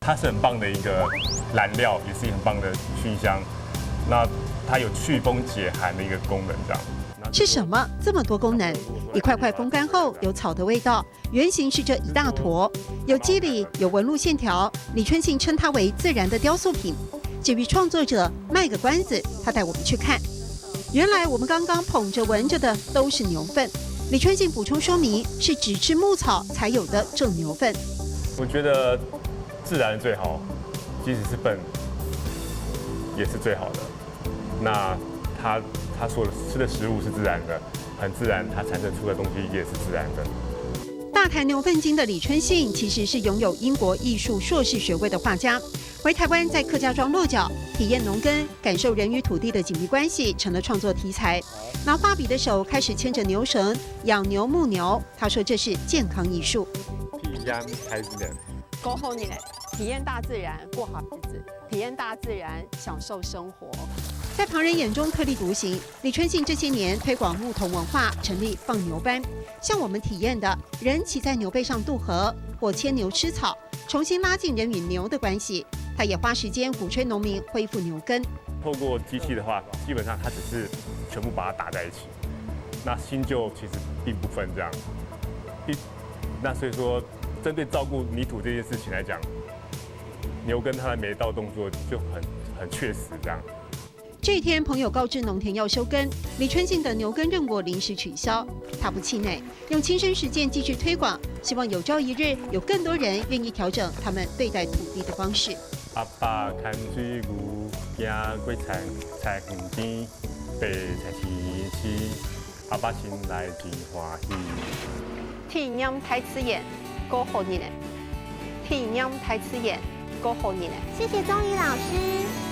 它是很棒的一个燃料，也是一个很棒的熏香。那它有祛风解寒的一个功能，这样。是什么这么多功能？一块块风干后有草的味道，原型是这一大坨，有肌理，有纹路线条。李春信称它为自然的雕塑品。至于创作者，卖个关子，他带我们去看。原来我们刚刚捧着闻着的都是牛粪。李春信补充说明，是只吃牧草才有的正牛粪。我觉得自然最好，即使是粪也是最好的。那他说的吃的食物是自然的，很自然，它产生出的东西也是自然的。大谈牛粪经的李春信，其实是拥有英国艺术硕士学位的画家。回台湾在客家庄落脚，体验农耕，感受人与土地的紧密关系，成了创作题材。拿画笔的手开始牵着牛绳，养牛牧牛。他说这是健康艺术。体验开始的，过后呢，体验大自然，过好日子；体验大自然，享受生活。在旁人眼中特立独行，李春信这些年推广牧童文化，成立放牛班，像我们体验的，人骑在牛背上渡河，或牵牛吃草，重新拉近人与牛的关系。他也花时间鼓吹农民恢复牛耕。透过机器的话，基本上它只是全部把它打在一起，那新旧其实并不分这样。那所以说，针对照顾泥土这件事情来讲，牛耕它的每一道动作就很确实这样。这一天，朋友告知农田要休耕，李春信的牛耕任务临时取消，他不气馁，用亲身实践继续推广，希望有朝一日有更多人愿意调整他们对待土地的方式。阿爸看水牛，行过菜园边，白菜市，阿爸心内真欢喜。体验台词演，过好你嘞！体验台词演，过好你嘞！谢谢宗宇老师。